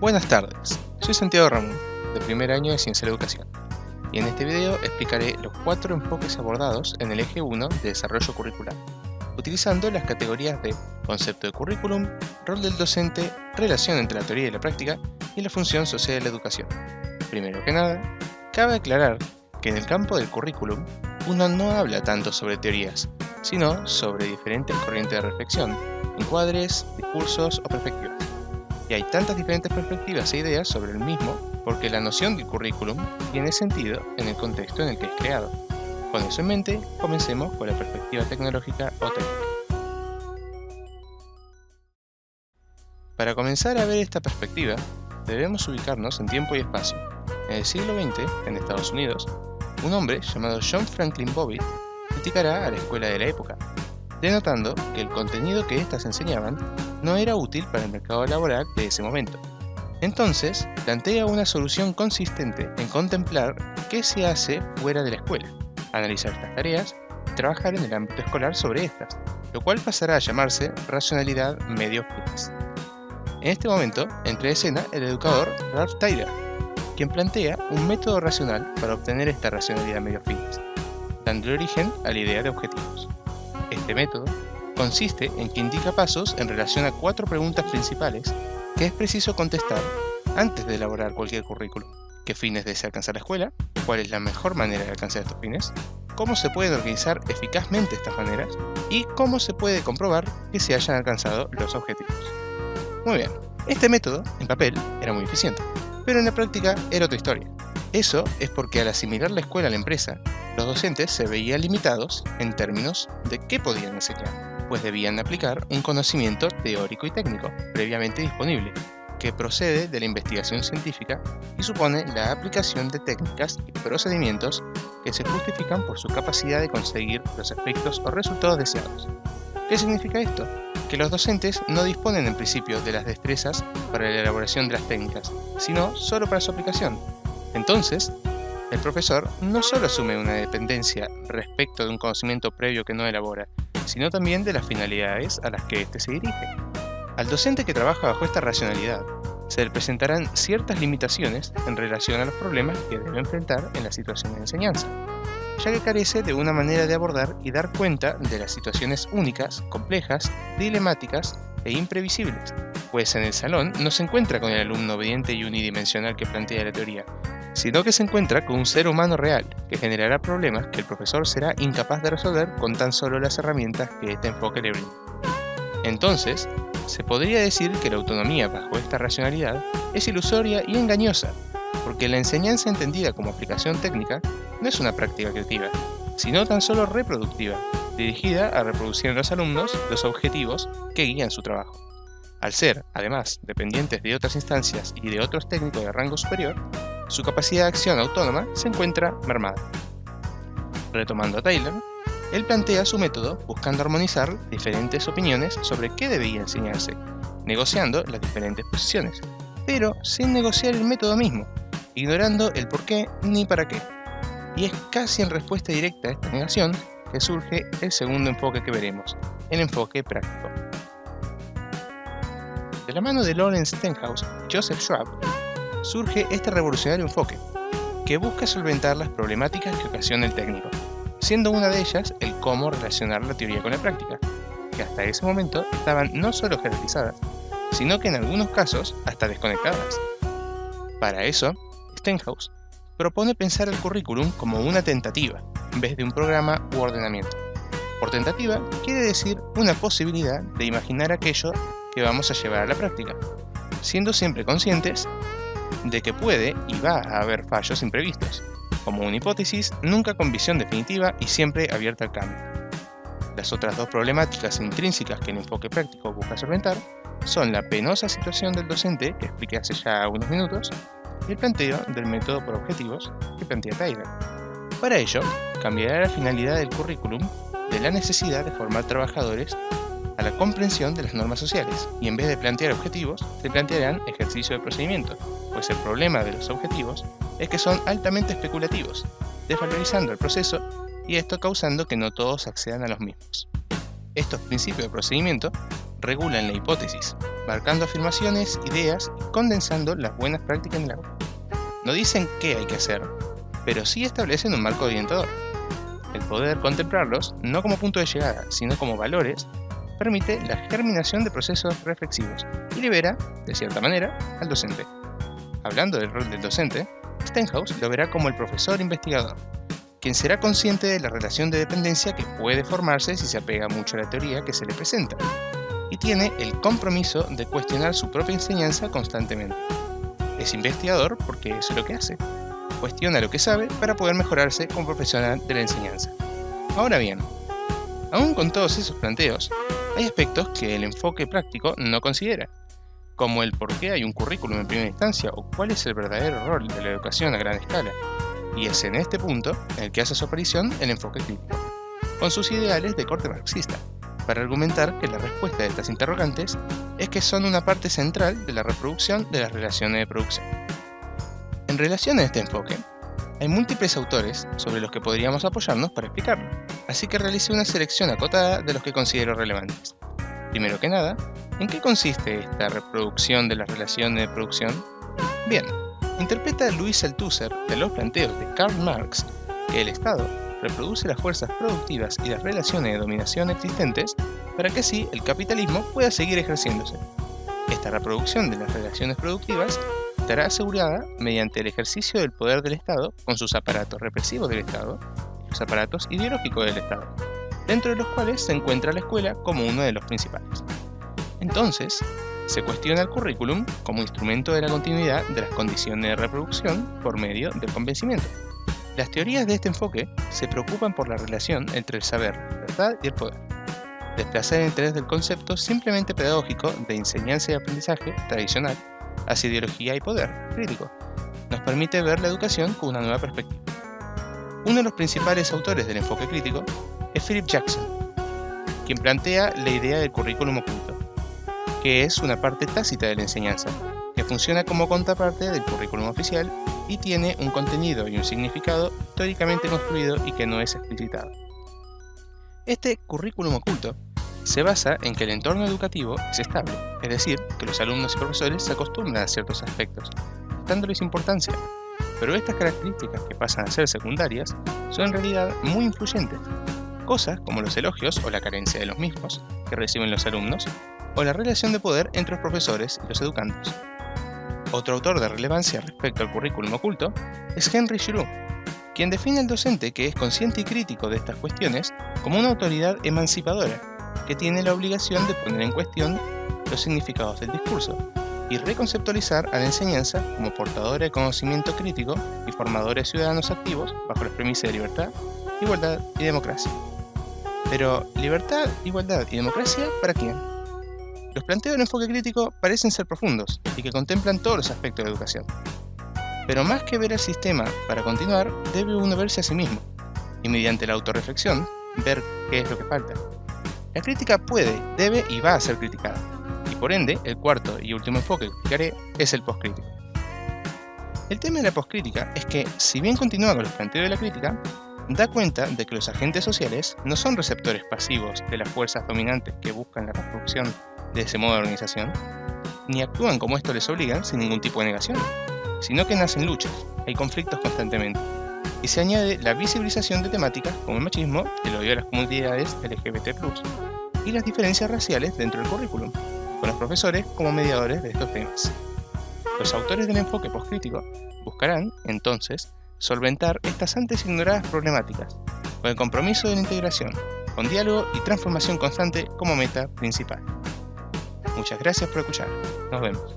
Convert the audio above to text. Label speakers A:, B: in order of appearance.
A: Buenas tardes, soy Santiago Ramón, de primer año de Ciencia de la Educación, y en este video explicaré los 4 enfoques abordados en el eje 1 de desarrollo curricular, utilizando las categorías de concepto de currículum, rol del docente, relación entre la teoría y la práctica, y la función social de la educación. Primero que nada, cabe aclarar que en el campo del currículum, uno no habla tanto sobre teorías, sino sobre diferentes corrientes de reflexión, encuadres, discursos o perspectivas. Y hay tantas diferentes perspectivas e ideas sobre el mismo porque la noción del currículum tiene sentido en el contexto en el que es creado. Con eso en mente, comencemos con la perspectiva tecnológica o técnica. Para comenzar a ver esta perspectiva, debemos ubicarnos en tiempo y espacio. En el siglo XX, en Estados Unidos, un hombre llamado John Franklin Bobbitt criticará a la escuela de la época, denotando que el contenido que éstas enseñaban no era útil para el mercado laboral de ese momento. Entonces, plantea una solución consistente en contemplar qué se hace fuera de la escuela, analizar estas tareas y trabajar en el ámbito escolar sobre estas, lo cual pasará a llamarse racionalidad medio-fines. En este momento entra en escena el educador Ralph Tyler, quien plantea un método racional para obtener esta racionalidad medio-fines, dando origen a la idea de objetivos. Este método consiste en que indica pasos en relación a 4 preguntas principales que es preciso contestar antes de elaborar cualquier currículum. ¿Qué fines desea alcanzar la escuela? ¿Cuál es la mejor manera de alcanzar estos fines? ¿Cómo se pueden organizar eficazmente estas maneras? ¿Y cómo se puede comprobar que se hayan alcanzado los objetivos? Muy bien, este método, en papel, era muy eficiente, pero en la práctica era otra historia. Eso es porque al asimilar la escuela a la empresa, los docentes se veían limitados en términos de qué podían enseñar, pues debían aplicar un conocimiento teórico y técnico previamente disponible, que procede de la investigación científica y supone la aplicación de técnicas y procedimientos que se justifican por su capacidad de conseguir los efectos o resultados deseados. ¿Qué significa esto? Que los docentes no disponen en principio de las destrezas para la elaboración de las técnicas, sino solo para su aplicación. Entonces, el profesor no solo asume una dependencia respecto de un conocimiento previo que no elabora, sino también de las finalidades a las que éste se dirige. Al docente que trabaja bajo esta racionalidad, se le presentarán ciertas limitaciones en relación a los problemas que debe enfrentar en la situación de enseñanza, ya que carece de una manera de abordar y dar cuenta de las situaciones únicas, complejas, dilemáticas e imprevisibles, pues en el salón no se encuentra con el alumno obediente y unidimensional que plantea la teoría, sino que se encuentra con un ser humano real, que generará problemas que el profesor será incapaz de resolver con tan solo las herramientas que este enfoque le brinda. Entonces, se podría decir que la autonomía bajo esta racionalidad es ilusoria y engañosa, porque la enseñanza entendida como aplicación técnica no es una práctica creativa, sino tan solo reproductiva, dirigida a reproducir en los alumnos los objetivos que guían su trabajo. Al ser, además, dependientes de otras instancias y de otros técnicos de rango superior, su capacidad de acción autónoma se encuentra mermada. Retomando a Tyler, él plantea su método buscando armonizar diferentes opiniones sobre qué debía enseñarse, negociando las diferentes posiciones, pero sin negociar el método mismo, ignorando el por qué ni para qué. Y es casi en respuesta directa a esta negación que surge el segundo enfoque que veremos, el enfoque práctico. De la mano de Lawrence Stenhouse y Joseph Schwab, surge este revolucionario enfoque, que busca solventar las problemáticas que ocasiona el técnico, siendo una de ellas el cómo relacionar la teoría con la práctica, que hasta ese momento estaban no solo jerarquizadas, sino que en algunos casos hasta desconectadas. Para eso, Stenhouse propone pensar el currículum como una tentativa, en vez de un programa u ordenamiento. Por tentativa quiere decir una posibilidad de imaginar aquello que vamos a llevar a la práctica, siendo siempre conscientes de que puede y va a haber fallos imprevistos, como una hipótesis nunca con visión definitiva y siempre abierta al cambio. Las otras 2 problemáticas intrínsecas que el enfoque práctico busca solventar son la penosa situación del docente, que expliqué hace ya unos minutos, y el planteo del método por objetivos que plantea Tyler. Para ello, cambiará la finalidad del currículum de la necesidad de formar trabajadores a la comprensión de las normas sociales, y en vez de plantear objetivos, se plantearán ejercicios de procedimiento, pues el problema de los objetivos es que son altamente especulativos, desvalorizando el proceso y esto causando que no todos accedan a los mismos. Estos principios de procedimiento regulan la hipótesis, marcando afirmaciones, ideas y condensando las buenas prácticas en el aula. No dicen qué hay que hacer, pero sí establecen un marco orientador. El poder contemplarlos no como punto de llegada, sino como valores, permite la germinación de procesos reflexivos y libera, de cierta manera, al docente. Hablando del rol del docente, Stenhouse lo verá como el profesor investigador, quien será consciente de la relación de dependencia que puede formarse si se apega mucho a la teoría que se le presenta, y tiene el compromiso de cuestionar su propia enseñanza constantemente. Es investigador porque eso es lo que hace. Cuestiona lo que sabe para poder mejorarse como profesional de la enseñanza. Ahora bien, aún con todos esos planteos, hay aspectos que el enfoque práctico no considera, como el por qué hay un currículum en primera instancia o cuál es el verdadero rol de la educación a gran escala. Y es en este punto en el que hace su aparición el enfoque crítico, con sus ideales de corte marxista, para argumentar que la respuesta de estas interrogantes es que son una parte central de la reproducción de las relaciones de producción. En relación a este enfoque, hay múltiples autores sobre los que podríamos apoyarnos para explicarlo, así que realicé una selección acotada de los que considero relevantes. Primero que nada, ¿en qué consiste esta reproducción de las relaciones de producción? Bien, interpreta Luis Althusser de los planteos de Karl Marx que el Estado reproduce las fuerzas productivas y las relaciones de dominación existentes para que así el capitalismo pueda seguir ejerciéndose. Esta reproducción de las relaciones productivas estará asegurada mediante el ejercicio del poder del Estado con sus aparatos represivos del Estado y los aparatos ideológicos del Estado, dentro de los cuales se encuentra la escuela como uno de los principales. Entonces, se cuestiona el currículum como instrumento de la continuidad de las condiciones de reproducción por medio del convencimiento. Las teorías de este enfoque se preocupan por la relación entre el saber, la verdad y el poder. Desplazar el interés del concepto simplemente pedagógico de enseñanza y aprendizaje tradicional hacia ideología y poder crítico nos permite ver la educación con una nueva perspectiva. Uno de los principales autores del enfoque crítico es Philip Jackson, quien plantea la idea del currículum oculto, que es una parte tácita de la enseñanza, que funciona como contraparte del currículum oficial y tiene un contenido y un significado históricamente construido y que no es explicitado. Este currículum oculto se basa en que el entorno educativo es estable, es decir, que los alumnos y profesores se acostumbran a ciertos aspectos, dándoles importancia, pero estas características que pasan a ser secundarias son en realidad muy influyentes, cosas como los elogios o la carencia de los mismos que reciben los alumnos, o la relación de poder entre los profesores y los educandos. Otro autor de relevancia respecto al currículum oculto es Henry Giroux, quien define al docente que es consciente y crítico de estas cuestiones como una autoridad emancipadora, que tiene la obligación de poner en cuestión los significados del discurso y reconceptualizar a la enseñanza como portadora de conocimiento crítico y formadora de ciudadanos activos bajo las premisas de libertad, igualdad y democracia. Pero, ¿libertad, igualdad y democracia para quién? Los planteos del enfoque crítico parecen ser profundos y que contemplan todos los aspectos de educación. Pero más que ver el sistema para continuar, debe uno verse a sí mismo, y mediante la autorreflexión, ver qué es lo que falta. La crítica puede, debe y va a ser criticada, y por ende, el cuarto y último enfoque que explicaré es el postcrítico. El tema de la postcrítica es que, si bien continúa con los planteos de la crítica, da cuenta de que los agentes sociales no son receptores pasivos de las fuerzas dominantes que buscan la reproducción de ese modo de organización, ni actúan como esto les obliga sin ningún tipo de negación, sino que nacen luchas, hay conflictos constantemente, y se añade la visibilización de temáticas como el machismo, el odio a las comunidades LGBT+, y las diferencias raciales dentro del currículum, con los profesores como mediadores de estos temas. Los autores del enfoque postcrítico buscarán, entonces, solventar estas antes ignoradas problemáticas, con el compromiso de la integración, con diálogo y transformación constante como meta principal. Muchas gracias por escuchar. Nos vemos.